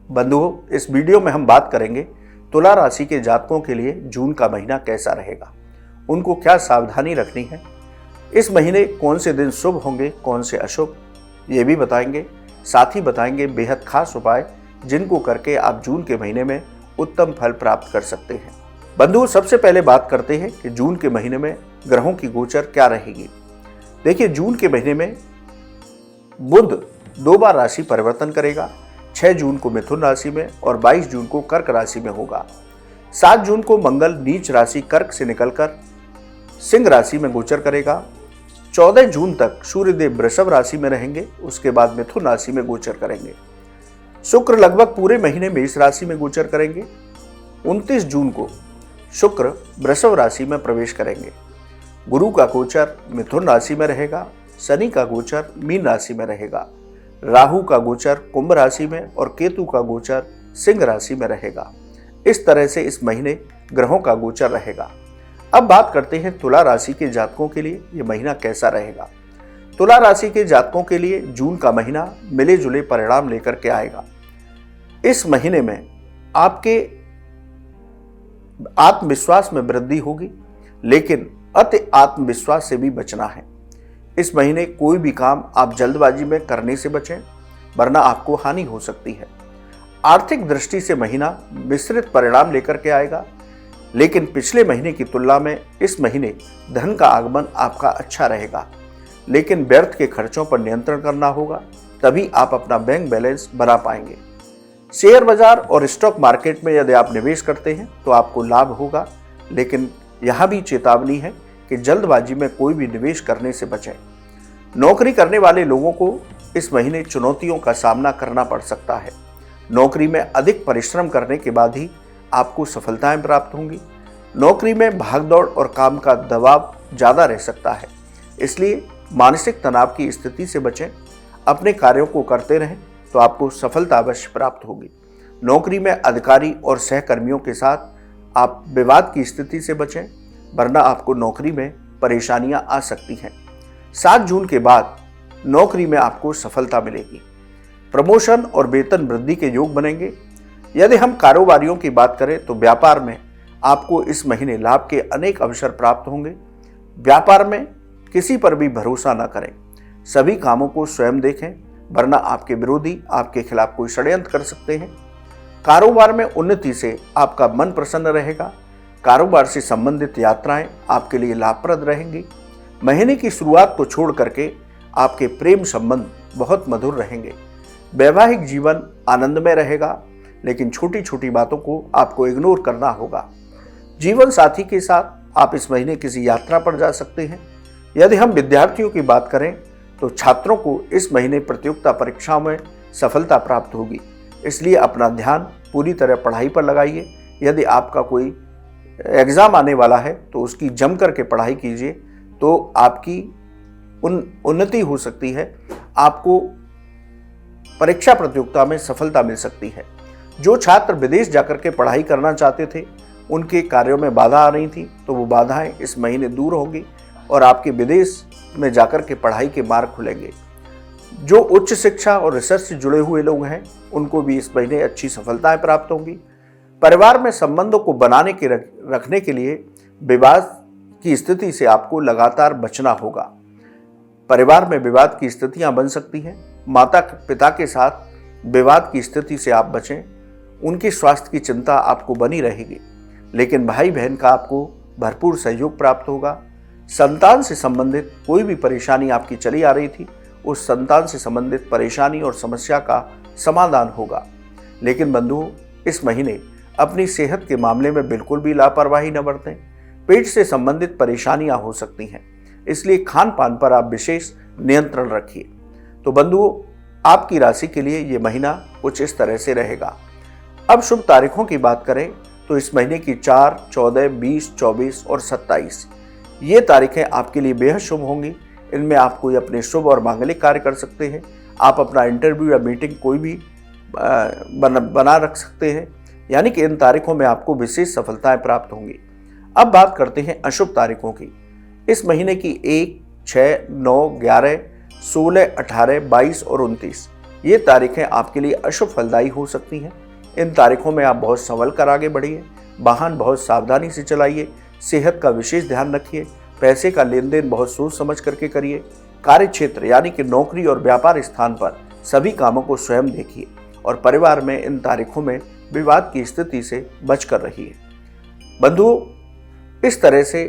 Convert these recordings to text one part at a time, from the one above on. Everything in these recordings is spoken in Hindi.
बंधुओं, इस वीडियो में हम बात करेंगे तुला राशि के जातकों के लिए जून का महीना कैसा रहेगा, उनको क्या सावधानी रखनी है, इस महीने कौन से दिन शुभ होंगे, कौन से अशुभ, ये भी बताएंगे। साथ ही बताएंगे बेहद खास उपाय जिनको करके आप जून के महीने में उत्तम फल प्राप्त कर सकते हैं। बंधुओं, सबसे पहले बात करते हैं कि जून के महीने में ग्रहों की गोचर क्या रहेगी। देखिए, जून के महीने में बुध 2 बार राशि परिवर्तन करेगा। 6 जून को मिथुन राशि में और 22 जून को कर्क राशि में होगा। 7 जून को मंगल नीच राशि कर्क से निकलकर सिंह राशि में गोचर करेगा। 14 जून तक सूर्यदेव वृषभ राशि में रहेंगे, उसके बाद मिथुन राशि में गोचर करेंगे। शुक्र लगभग पूरे महीने मेष राशि में गोचर करेंगे। 29 जून को शुक्र वृषभ राशि में प्रवेश करेंगे। गुरु का गोचर मिथुन राशि में रहेगा। शनि का गोचर मीन राशि में रहेगा। राहु का गोचर कुंभ राशि में और केतु का गोचर सिंह राशि में रहेगा। इस तरह से इस महीने ग्रहों का गोचर रहेगा। अब बात करते हैं तुला राशि के जातकों के लिए यह महीना कैसा रहेगा। तुला राशि के जातकों के लिए जून का महीना मिले जुले परिणाम लेकर के आएगा। इस महीने में आपके आत्मविश्वास में वृद्धि होगी, लेकिन अति आत्मविश्वास से भी बचना है। इस महीने कोई भी काम आप जल्दबाजी में करने से बचें, वरना आपको हानि हो सकती है। आर्थिक दृष्टि से महीना मिश्रित परिणाम लेकर के आएगा, लेकिन पिछले महीने की तुलना में इस महीने धन का आगमन आपका अच्छा रहेगा, लेकिन व्यर्थ के खर्चों पर नियंत्रण करना होगा, तभी आप अपना बैंक बैलेंस बना पाएंगे। शेयर बाजार और स्टॉक मार्केट में यदि आप निवेश करते हैं तो आपको लाभ होगा, लेकिन यह भी चेतावनी है कि जल्दबाजी में कोई भी निवेश करने से बचें। नौकरी करने वाले लोगों को इस महीने चुनौतियों का सामना करना पड़ सकता है। नौकरी में अधिक परिश्रम करने के बाद ही आपको सफलताएं प्राप्त होंगी। नौकरी में भागदौड़ और काम का दबाव ज़्यादा रह सकता है, इसलिए मानसिक तनाव की स्थिति से बचें। अपने कार्यों को करते रहें तो आपको सफलता अवश्य प्राप्त होगी। नौकरी में अधिकारी और सहकर्मियों के साथ आप विवाद की स्थिति से बचें, वरना आपको नौकरी में परेशानियां आ सकती हैं। 7 जून के बाद नौकरी में आपको सफलता मिलेगी। प्रमोशन और वेतन वृद्धि के योग बनेंगे। यदि हम कारोबारियों की बात करें तो व्यापार में आपको इस महीने लाभ के अनेक अवसर प्राप्त होंगे। व्यापार में किसी पर भी भरोसा न करें, सभी कामों को स्वयं देखें, वरना आपके विरोधी आपके खिलाफ कोई षड्यंत्र कर सकते हैं। कारोबार में उन्नति से आपका मन प्रसन्न रहेगा। कारोबार से संबंधित यात्राएं आपके लिए लाभप्रद रहेंगी। महीने की शुरुआत को छोड़ करके आपके प्रेम संबंध बहुत मधुर रहेंगे। वैवाहिक जीवन आनंदमय रहेगा, लेकिन छोटी छोटी बातों को आपको इग्नोर करना होगा। जीवन साथी के साथ आप इस महीने किसी यात्रा पर जा सकते हैं। यदि हम विद्यार्थियों की बात करें तो छात्रों को इस महीने प्रतियोगिता परीक्षाओं में सफलता प्राप्त होगी, इसलिए अपना ध्यान पूरी तरह पढ़ाई पर लगाइए। यदि आपका कोई एग्ज़ाम आने वाला है तो उसकी जम करके पढ़ाई कीजिए, तो आपकी उन्नति हो सकती है, आपको परीक्षा प्रतियोगिता में सफलता मिल सकती है। जो छात्र विदेश जाकर के पढ़ाई करना चाहते थे, उनके कार्यों में बाधा आ रही थी, तो वो बाधाएं इस महीने दूर होंगी और आपके विदेश में जाकर के पढ़ाई के मार्ग खुलेंगे। जो उच्च शिक्षा और रिसर्च से जुड़े हुए लोग हैं, उनको भी इस महीने अच्छी सफलताएं प्राप्त होंगी। परिवार में संबंधों को बनाने के रखने के लिए विवाद की स्थिति से आपको लगातार बचना होगा। परिवार में विवाद की स्थितियां बन सकती हैं। माता पिता के साथ विवाद की स्थिति से आप बचें। उनके स्वास्थ्य की चिंता आपको बनी रहेगी, लेकिन भाई बहन का आपको भरपूर सहयोग प्राप्त होगा। संतान से संबंधित कोई भी परेशानी आपकी चली आ रही थी, उस संतान से संबंधित परेशानी और समस्या का समाधान होगा। लेकिन बंधुओं, इस महीने अपनी सेहत के मामले में बिल्कुल भी लापरवाही न बरतें। पेट से संबंधित परेशानियां हो सकती हैं, इसलिए खान पान पर आप विशेष नियंत्रण रखिए। तो बंधुओं, आपकी राशि के लिए ये महीना कुछ इस तरह से रहेगा। अब शुभ तारीखों की बात करें तो इस महीने की 4, 14, 20, 24 और 27 ये तारीखें आपके लिए बेहद शुभ होंगी। इनमें आप कोई अपने शुभ और मांगलिक कार्य कर सकते हैं। आप अपना इंटरव्यू या मीटिंग कोई भी बना रख सकते हैं, यानी कि इन तारीखों में आपको विशेष सफलताएं प्राप्त होंगी। अब बात करते हैं अशुभ तारीखों की। इस महीने की 1, 6, 9, 11, 16, 18, 22 और 29 ये तारीखें आपके लिए अशुभ फलदायी हो सकती हैं। इन तारीखों में आप बहुत संभल कर आगे बढ़िए, वाहन बहुत सावधानी से चलाइए, सेहत का विशेष ध्यान रखिए, पैसे का लेन देन बहुत सोच समझ करके करिए। कार्य क्षेत्र यानी कि नौकरी और व्यापार स्थान पर सभी कामों को स्वयं देखिए और परिवार में इन तारीखों में विवाद की स्थिति से बचकर रहिए। बंधुओं, इस तरह से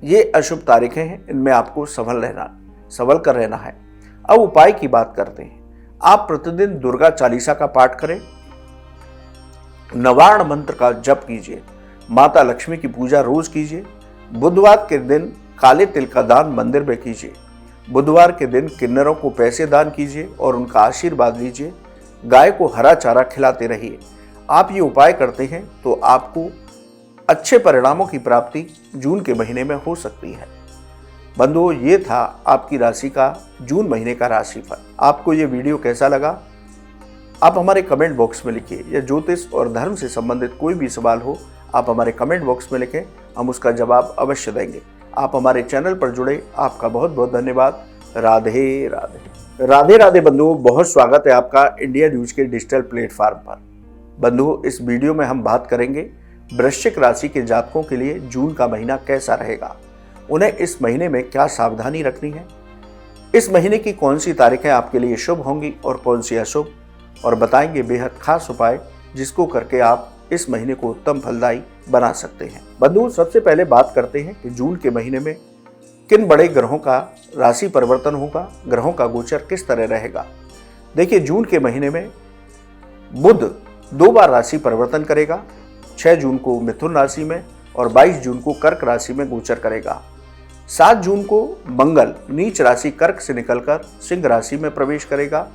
ये अशुभ तारीखें हैं, इनमें आपको संभल कर रहना है। अब उपाय की बात करते हैं। आप प्रतिदिन दुर्गा चालीसा का पाठ करें, नवार्ण मंत्र का जप कीजिए, माता लक्ष्मी की पूजा रोज कीजिए। बुधवार के दिन काले तिल का दान मंदिर में कीजिए। बुधवार के दिन किन्नरों को पैसे दान कीजिए और उनका आशीर्वाद लीजिए। गाय को हरा चारा खिलाते रहिए। आप ये उपाय करते हैं तो आपको अच्छे परिणामों की प्राप्ति जून के महीने में हो सकती है। बंधुओं, ये था आपकी राशि का जून महीने का राशिफल। आपको ये वीडियो कैसा लगा आप हमारे कमेंट बॉक्स में लिखिए, या ज्योतिष और धर्म से संबंधित कोई भी सवाल हो आप हमारे कमेंट बॉक्स में लिखें, हम उसका जवाब अवश्य देंगे। आप हमारे चैनल पर जुड़े, आपका बहुत बहुत धन्यवाद। राधे राधे। राधे राधे बंधुओं, बहुत स्वागत है आपका इंडिया न्यूज के डिजिटल प्लेटफॉर्म पर। बंधुओं, इस वीडियो में हम बात करेंगे वृश्चिक राशि के जातकों के लिए जून का महीना कैसा रहेगा, उन्हें इस महीने में क्या सावधानी रखनी है, इस महीने की कौन सी तारीखें आपके लिए शुभ होंगी और कौन सी अशुभ, और बताएंगे बेहद खास उपाय जिसको करके आप इस महीने को उत्तम फलदायी बना सकते हैं। बंधुओं, सबसे पहले बात करते हैं कि जून के महीने में किन बड़े ग्रहों का राशि परिवर्तन होगा, ग्रहों का गोचर किस तरह रहेगा। देखिए, जून के महीने में बुध 2 बार राशि परिवर्तन करेगा। 6 जून को मिथुन राशि में और 22 जून को कर्क राशि में गोचर करेगा। 7 जून को मंगल नीच राशि कर्क से निकलकर सिंह राशि में प्रवेश करेगा।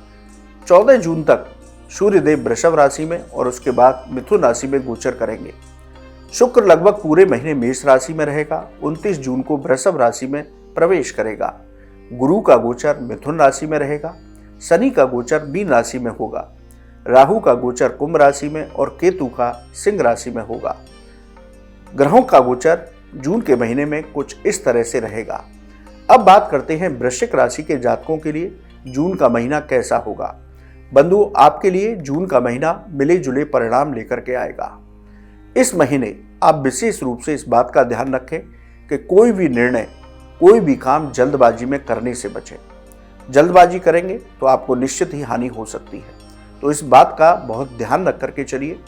14 जून तक सूर्यदेव वृषभ राशि में और उसके बाद मिथुन राशि में गोचर करेंगे। शुक्र लगभग पूरे महीने मेष राशि में रहेगा। 29 जून को वृषभ राशि में प्रवेश करेगा। गुरु का गोचर मिथुन राशि में रहेगा। शनि का गोचर मीन राशि में होगा। राहु का गोचर कुंभ राशि में और केतु का सिंह राशि में होगा। ग्रहों का गोचर जून के महीने में कुछ इस तरह से रहेगा। अब बात करते हैं वृश्चिक राशि के जातकों के लिए जून का महीना कैसा होगा। बंधुओं, आपके लिए जून का महीना मिले जुले परिणाम लेकर के आएगा। इस महीने आप विशेष रूप से इस बात का ध्यान रखें कि कोई भी निर्णय, कोई भी काम जल्दबाजी में करने से बचें। जल्दबाजी करेंगे तो आपको निश्चित ही हानि हो सकती है, तो इस बात का बहुत ध्यान रख करके चलिए।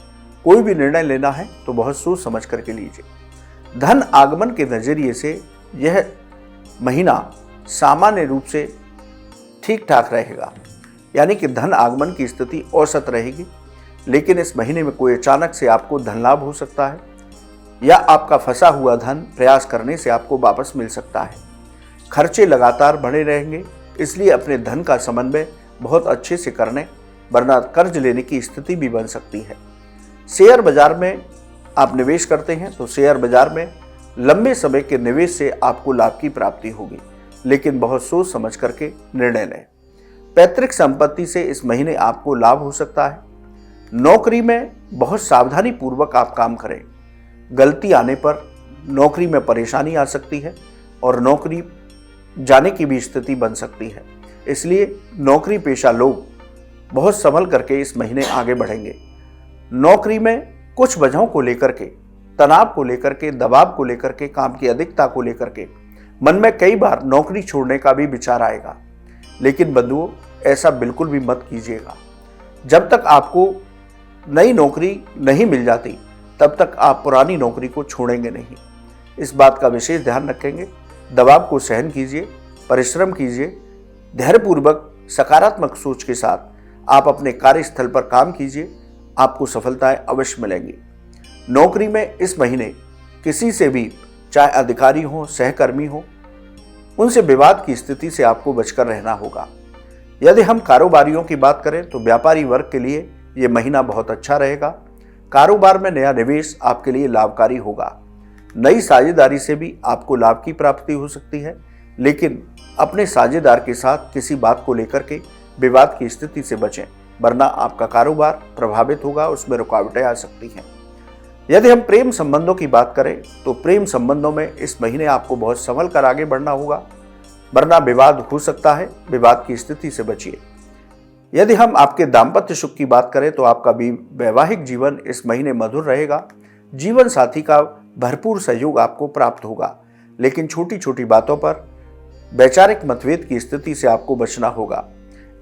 कोई भी निर्णय लेना है तो बहुत सोच समझ करके लीजिए। धन आगमन के नजरिए से यह महीना सामान्य रूप से ठीक ठाक रहेगा, यानी कि धन आगमन की स्थिति औसत रहेगी। लेकिन इस महीने में कोई अचानक से आपको धन लाभ हो सकता है, या आपका फंसा हुआ धन प्रयास करने से आपको वापस मिल सकता है। खर्चे लगातार बढ़े रहेंगे, इसलिए अपने धन का समन्वय बहुत अच्छे से करने, वरना कर्ज लेने की स्थिति भी बन सकती है। शेयर बाजार में आप निवेश करते हैं तो शेयर बाजार में लंबे समय के निवेश से आपको लाभ की प्राप्ति होगी, लेकिन बहुत सोच समझ करके निर्णय लें। पैतृक संपत्ति से इस महीने आपको लाभ हो सकता है। नौकरी में बहुत सावधानी पूर्वक आप काम करें। गलती आने पर नौकरी में परेशानी आ सकती है और नौकरी जाने की भी स्थिति बन सकती है, इसलिए नौकरी पेशा लोग बहुत संभल करके इस महीने आगे बढ़ेंगे। नौकरी में कुछ वजहों को लेकर के, तनाव को लेकर के, दबाव को लेकर के, काम की अधिकता को लेकर के मन में कई बार नौकरी छोड़ने का भी विचार आएगा। लेकिन बंधुओं, ऐसा बिल्कुल भी मत कीजिएगा। जब तक आपको नई नौकरी नहीं मिल जाती तब तक आप पुरानी नौकरी को छोड़ेंगे नहीं। इस बात का विशेष ध्यान रखेंगे। दबाव को सहन कीजिए, परिश्रम कीजिए, धैर्यपूर्वक सकारात्मक सोच के साथ आप अपने कार्यस्थल पर काम कीजिए, आपको सफलताएं अवश्य मिलेंगी। नौकरी में इस महीने किसी से भी, चाहे अधिकारी हो, सहकर्मी हो, उनसे विवाद की स्थिति से आपको बचकर रहना होगा। यदि हम कारोबारियों की बात करें तो व्यापारी वर्ग के लिए ये महीना बहुत अच्छा रहेगा। कारोबार में नया निवेश आपके लिए लाभकारी होगा। नई साझेदारी से भी आपको लाभ की प्राप्ति हो सकती है, लेकिन अपने साझेदार के साथ किसी बात को लेकर के विवाद की स्थिति से बचें, वरना आपका कारोबार प्रभावित होगा, उसमें रुकावटें आ सकती हैं। यदि हम प्रेम संबंधों की बात करें तो प्रेम संबंधों में इस महीने आपको बहुत संभल कर आगे बढ़ना होगा, वरना विवाद हो सकता है। विवाद की स्थिति से बचिए। यदि हम आपके दाम्पत्य सुख की बात करें तो आपका भी वैवाहिक जीवन इस महीने मधुर रहेगा। जीवन साथी का भरपूर सहयोग आपको प्राप्त होगा, लेकिन छोटी छोटी बातों पर वैचारिक मतभेद की स्थिति से आपको बचना होगा।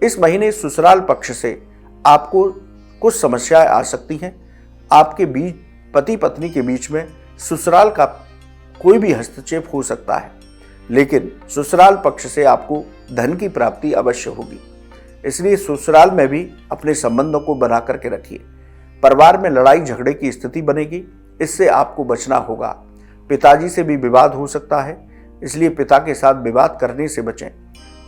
इस महीने ससुराल पक्ष से आपको कुछ समस्याएं आ सकती हैं। आपके बीच पति पत्नी के बीच में ससुराल का कोई भी हस्तक्षेप हो सकता है, लेकिन ससुराल पक्ष से आपको धन की प्राप्ति अवश्य होगी। इसलिए ससुराल में भी अपने संबंधों को बना करके रखिए। परिवार में लड़ाई झगड़े की स्थिति बनेगी, इससे आपको बचना होगा। पिताजी से भी विवाद हो सकता है, इसलिए पिता के साथ विवाद करने से बचें।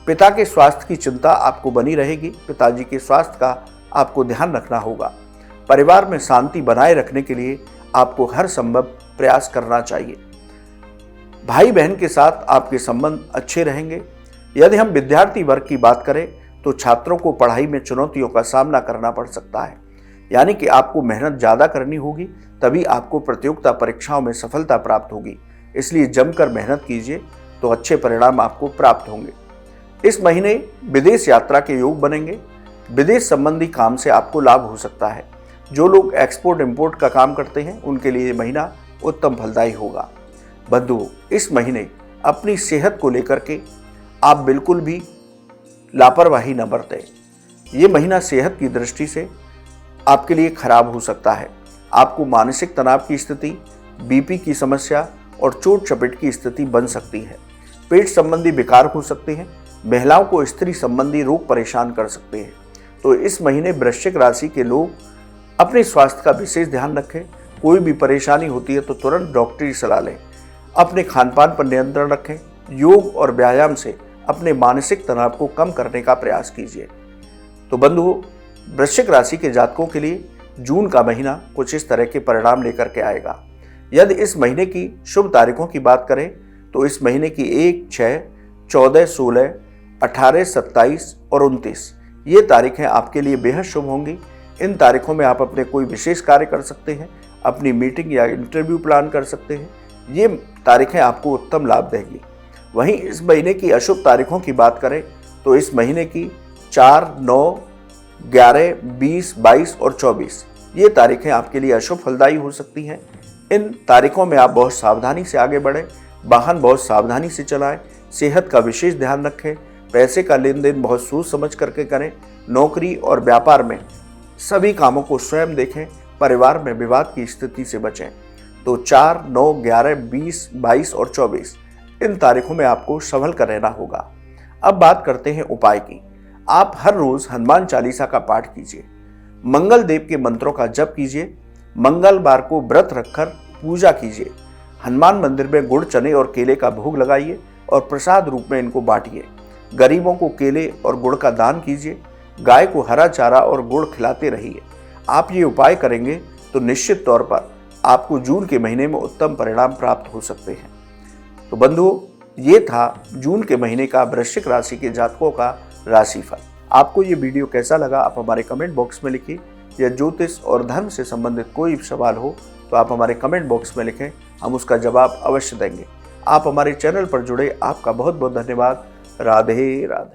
पिता के स्वास्थ्य की चिंता आपको बनी रहेगी। पिताजी के स्वास्थ्य का आपको ध्यान रखना होगा। परिवार में शांति बनाए रखने के लिए आपको हर संभव प्रयास करना चाहिए। भाई बहन के साथ आपके संबंध अच्छे रहेंगे। यदि हम विद्यार्थी वर्ग की बात करें तो छात्रों को पढ़ाई में चुनौतियों का सामना करना पड़ सकता है, यानी कि आपको मेहनत ज़्यादा करनी होगी, तभी आपको प्रतियोगिता परीक्षाओं में सफलता प्राप्त होगी। इसलिए जमकर मेहनत कीजिए तो अच्छे परिणाम आपको प्राप्त होंगे। इस महीने विदेश यात्रा के योग बनेंगे। विदेश संबंधी काम से आपको लाभ हो सकता है। जो लोग एक्सपोर्ट इंपोर्ट का काम करते हैं उनके लिए महीना उत्तम फलदायी होगा। बंधुओं, इस महीने अपनी सेहत को लेकर के आप बिल्कुल भी लापरवाही न बरतें। ये महीना सेहत की दृष्टि से आपके लिए खराब हो सकता है। आपको मानसिक तनाव की स्थिति, बीपी की समस्या और चोट चपेट की स्थिति बन सकती है। पेट संबंधी विकार हो सकते हैं। महिलाओं को स्त्री संबंधी रोग परेशान कर सकते हैं। तो इस महीने वृश्चिक राशि के लोग अपने स्वास्थ्य का विशेष ध्यान रखें। कोई भी परेशानी होती है तो तुरंत डॉक्टरी सलाह लें। अपने खान पान पर नियंत्रण रखें। योग और व्यायाम से अपने मानसिक तनाव को कम करने का प्रयास कीजिए। तो बंधुओं, वृश्चिक राशि के जातकों के लिए जून का महीना कुछ इस तरह के परिणाम लेकर के आएगा। यदि इस महीने की शुभ तारीखों की बात करें तो इस महीने की 1, 6, 14, 16, 18, 27 और 29 ये तारीखें आपके लिए बेहद शुभ होंगी। इन तारीखों में आप अपने कोई विशेष कार्य कर सकते हैं, अपनी मीटिंग या इंटरव्यू प्लान कर सकते हैं। ये तारीखें आपको उत्तम लाभ देंगी। वहीं इस महीने की अशुभ तारीखों की बात करें तो इस महीने की 4, 9, 11, 20, 22 और 24 ये तारीखें आपके लिए अशुभ फलदायी हो सकती हैं। इन तारीखों में आप बहुत सावधानी से आगे बढ़ें, वाहन बहुत सावधानी से चलाएं, सेहत का विशेष ध्यान रखें, पैसे का लेन देन बहुत सोच समझ करके करें। नौकरी और व्यापार में सभी कामों को स्वयं देखें। परिवार में विवाद की स्थिति से बचें। तो 4, 9, 11, 20, 22 और 24 इन तारीखों में आपको संभल कर रहना होगा। अब बात करते हैं उपाय की। आप हर रोज हनुमान चालीसा का पाठ कीजिए। मंगल देव के मंत्रों का जप कीजिए। मंगलवार को व्रत रखकर पूजा कीजिए। हनुमान मंदिर में गुड़, चने और केले का भोग लगाइए और प्रसाद रूप में इनको बांटिए। गरीबों को केले और गुड़ का दान कीजिए। गाय को हरा चारा और गुड़ खिलाते रहिए। आप ये उपाय करेंगे तो निश्चित तौर पर आपको जून के महीने में उत्तम परिणाम प्राप्त हो सकते हैं। तो बंधुओं, ये था जून के महीने का वृश्चिक राशि के जातकों का राशिफल। आपको ये वीडियो कैसा लगा आप हमारे कमेंट बॉक्स में लिखिए। या ज्योतिष और धर्म से संबंधित कोई सवाल हो तो आप हमारे कमेंट बॉक्स में लिखें, हम उसका जवाब अवश्य देंगे। आप हमारे चैनल पर जुड़े, आपका बहुत बहुत धन्यवाद। राधे राधे।